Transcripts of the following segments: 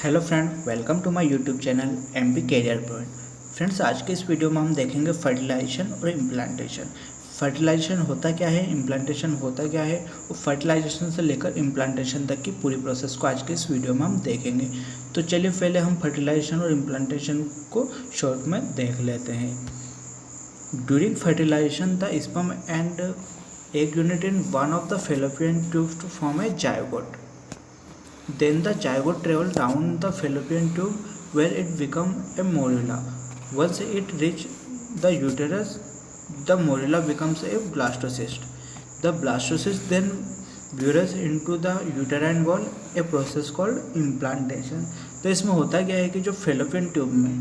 Hello friend, welcome to my YouTube channel MP career point. Friends, आज के इस video में हम देखेंगे फर्टिलाइजेशन और इम्प्लांटेशन। फर्टिलाइजेशन होता क्या है, इम्प्लांटेशन होता क्या है, और फर्टिलाइजेशन से लेकर इम्प्लांटेशन तक की पूरी प्रोसेस को आज के इस वीडियो में हम देखेंगे। तो चलिए पहले हम फर्टिलाइजेशन और इम्प्लांटेशन को शॉर्ट में देख लेते हैं। During fertilisation the sperm and egg unite in one of the fallopian tubes to form a zygote. Then the zygote travel down the fallopian tube where it becomes a morula. Once it reaches the uterus, the morula becomes a blastocyst. The blastocyst then burrows into the uterine wall, a process called implantation. तो इसमें होता क्या है कि जो fallopian tube में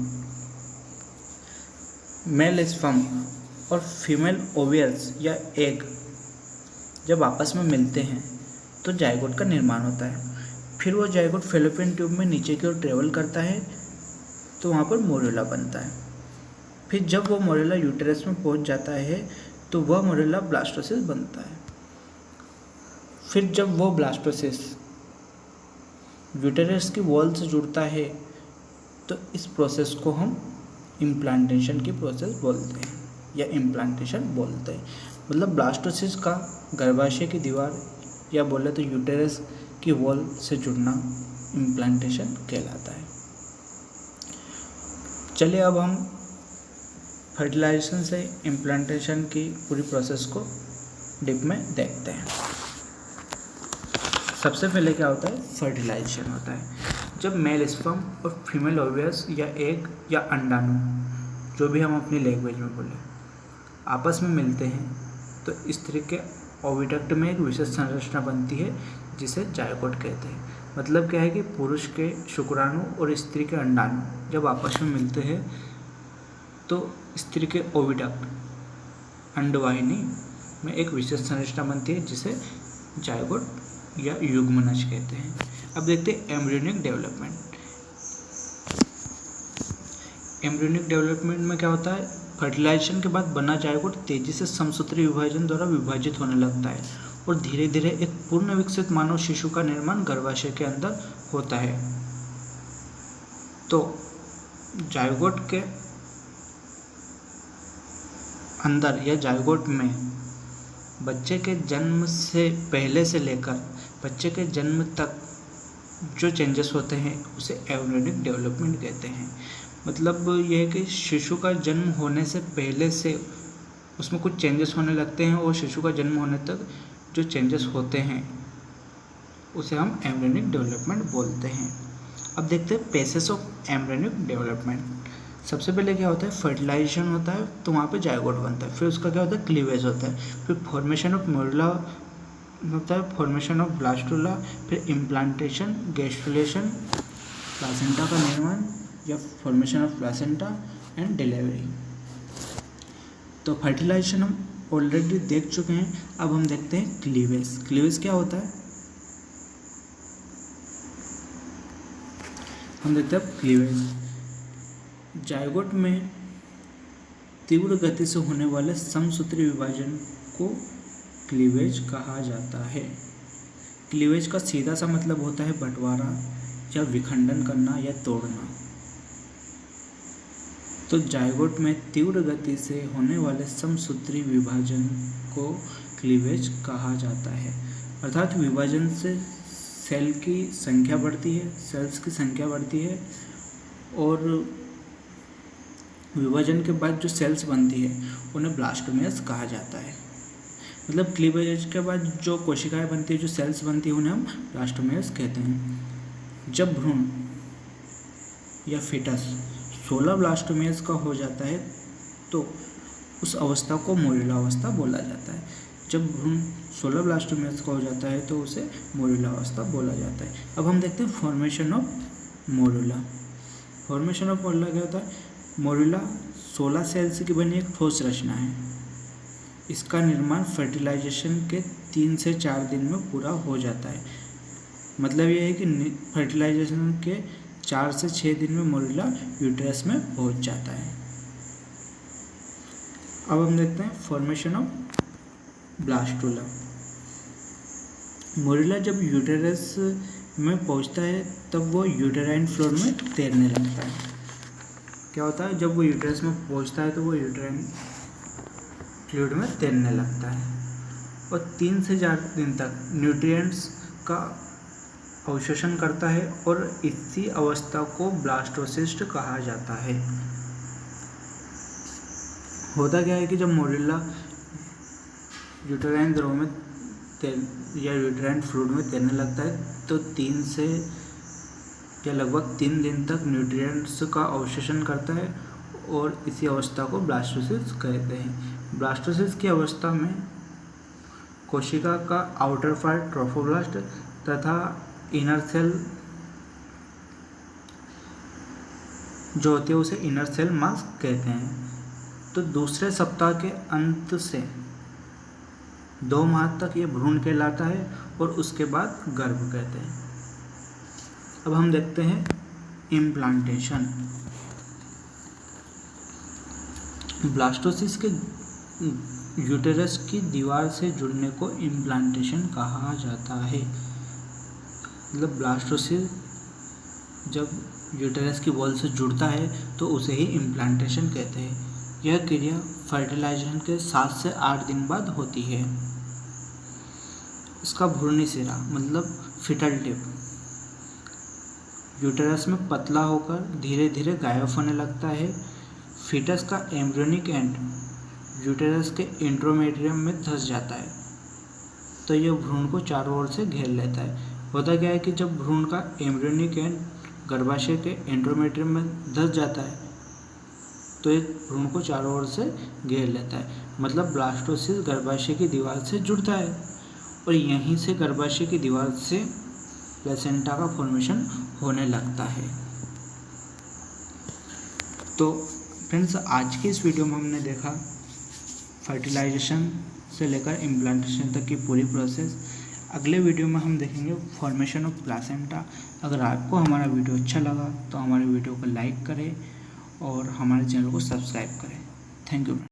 mail sperm और female ओवियल्स या एग जब आपस में मिलते हैं तो जायगोट का निर्माण होता है। फिर वो जायगोट फेलोपियन ट्यूब में नीचे की ओर ट्रेवल करता है तो वहाँ पर मोरेला बनता है। फिर जब वो मोरेला यूटेरस में पहुँच जाता है तो वह मोरेला ब्लास्टोसिस बनता है। फिर जब वो ब्लास्टोसिस यूटेरस की वॉल से जुड़ता है तो इस प्रोसेस को हम इम्प्लांटेशन की प्रोसेस बोलते हैं या इम्प्लांटेशन बोलते हैं। मतलब ब्लास्टोसिस का गर्भाशय की दीवार या बोले तो यूटेरस की वॉल से जुड़ना इम्प्लांटेशन कहलाता है। चलिए अब हम फर्टिलाइजेशन से इम्प्लांटेशन की पूरी प्रोसेस को डीप में देखते हैं। सबसे पहले क्या होता है, फर्टिलाइजेशन होता है जब मेल स्पर्म और फीमेल ओवियस या एग या अंडाणु, जो भी हम अपनी लैंग्वेज में बोले, आपस में मिलते हैं तो स्त्री के ओविडक्ट में एक विशेष संरचना बनती है जिसे जायगोट कहते हैं। मतलब क्या है कि पुरुष के शुक्राणु और स्त्री के अंडाणु जब आपस में मिलते हैं तो स्त्री के ओविडक्ट अंडवाहिनी में एक विशेष संरचना बनती है जिसे जायगोट या युग्मनज कहते हैं। अब देखते हैं एम्ब्रियोनिक डेवलपमेंट। एम्ब्रियोनिक डेवलपमेंट में क्या होता है, फर्टिलाइजेशन के बाद बना जायगोट तेजी से समसूत्री विभाजन द्वारा विभाजित होने लगता है और धीरे धीरे एक पूर्ण विकसित मानव शिशु का निर्माण गर्भाशय के अंदर होता है। तो जायगोट के अंदर या जायगोट में बच्चे के जन्म से पहले से लेकर बच्चे के जन्म तक जो चेंजेस होते हैं उसे एम्ब्रियोनिक डेवलपमेंट कहते हैं। मतलब ये है कि शिशु का जन्म होने से पहले से उसमें कुछ चेंजेस होने लगते हैं और शिशु का जन्म होने तक जो चेंजेस होते हैं उसे हम एम्ब्रियोनिक डेवलपमेंट बोलते हैं। अब देखते हैं पेसेस ऑफ एम्ब्रियोनिक डेवलपमेंट। सबसे पहले क्या होता है, फर्टिलाइजेशन होता है तो वहाँ पे जायगोट बनता है। फिर उसका क्या होता है, क्लीवेज होता है। फिर फॉर्मेशन ऑफ मोरुला होता है, फॉर्मेशन ऑफ ब्लास्टुला, फिर इम्प्लांटेशन, गैस्ट्रुलेशन, प्लासेंटा का निर्माण या formation of placenta and delivery. तो फर्टिलाइजेशन हम ऑलरेडी देख चुके हैं। अब हम देखते हैं क्लीवेज। क्लीवेज क्या होता है, हम देखते हैं क्लीवेज। जायगोट में तीव्र गति से होने वाले समसूत्री विभाजन को क्लीवेज कहा जाता है। क्लीवेज का सीधा सा मतलब होता है बंटवारा या विखंडन करना या तोड़ना। तो जायगोट में तीव्र गति से होने वाले समसूत्री विभाजन को क्लीवेज कहा जाता है। अर्थात विभाजन से सेल की संख्या बढ़ती है, सेल्स की संख्या बढ़ती है और विभाजन के बाद जो सेल्स बनती है उन्हें ब्लास्टोमेयर्स कहा जाता है। मतलब क्लीवेज के बाद जो कोशिकाएं बनती है, जो सेल्स बनती है, उन्हें हम ब्लास्टोमेयर्स कहते हैं। जब भ्रूण या फीटस 16 ब्लास्टोमेयर्स का हो जाता है तो उस अवस्था को मोरुला अवस्था बोला जाता है। जब भ्रूण 16 ब्लास्टोमेयर्स का हो जाता है तो उसे मोरुला अवस्था बोला जाता है। अब हम देखते हैं formation of morula. Formation of morula क्या होता है, मोरुला 16 सेल्स की बनी एक ठोस रचना है। इसका निर्माण फर्टिलाइजेशन के 3 से 4 दिन में पूरा हो जाता है। मतलब ये है कि फर्टिलाइजेशन के 4 से 6 दिन में मोरुला यूटेरस में पहुंच जाता है। अब हम देखते हैं फॉर्मेशन ऑफ ब्लास्टुला। मोरुला जब यूटेरस में पहुंचता है तब वो यूटेराइन फ्लूइड में तैरने लगता है। क्या होता है, जब वो यूटेरस में पहुंचता है तो वो यूटेराइन फ्लूइड में तैरने लगता है और 3 से 4 दिन तक न्यूट्रिएंट्स का अवशोषण करता है और इसी अवस्था को ब्लास्टोसिस कहा जाता है। होता क्या है कि जब मोरिल्ला यूटेराइन द्रव में या यूटेराइन फ्लूइड में तैरने लगता है तो 3 से या लगभग 3 दिन तक न्यूट्रिएंट्स का अवशोषण करता है और इसी अवस्था को ब्लास्टोसिस कहते हैं। ब्लास्टोसिस की अवस्था में कोशिका का आउटर पार्ट ट्रोफोब्लास्ट तथा इनर सेल जो होती है उसे इनर सेल मास कहते हैं। तो दूसरे सप्ताह के अंत से 2 माह तक ये भ्रूण कहलाता है और उसके बाद गर्भ कहते हैं। अब हम देखते हैं इम्प्लांटेशन। ब्लास्टोसिस के यूटेरस की दीवार से जुड़ने को इम्प्लांटेशन कहा जाता है। मतलब ब्लास्टोसिस जब यूटेरस की वॉल से जुड़ता है तो उसे ही इम्प्लांटेशन कहते हैं। यह क्रिया फर्टिलाइजेशन के 7 से 8 दिन बाद होती है। इसका भ्रूणी सिरा मतलब फिटल टिप यूटेरस में पतला होकर धीरे धीरे गायब होने लगता है। फीटस का एम्ब्रियोनिक एंड यूटेरस के एंड्रोमेट्रियम में धंस जाता है तो यह भ्रूण को चारों ओर से घेर लेता है। होता क्या है कि जब भ्रूण का एम्ब्रियोनिक एंड गर्भाशय के एंड्रोमेट्रियम में धंस जाता है तो एक भ्रूण को चारों ओर से घेर लेता है। मतलब ब्लास्टोसिस गर्भाशय की दीवार से जुड़ता है और यहीं से गर्भाशय की दीवार से प्लेसेंटा का फॉर्मेशन होने लगता है। तो फ्रेंड्स, आज की इस वीडियो में हमने देखा फर्टिलाइजेशन से लेकर इम्प्लांटेशन तक की पूरी प्रोसेस। अगले वीडियो में हम देखेंगे फॉर्मेशन ऑफ प्लेसेंटा। अगर आपको हमारा वीडियो अच्छा लगा तो हमारे वीडियो को लाइक करें और हमारे चैनल को सब्सक्राइब करें। Thank you.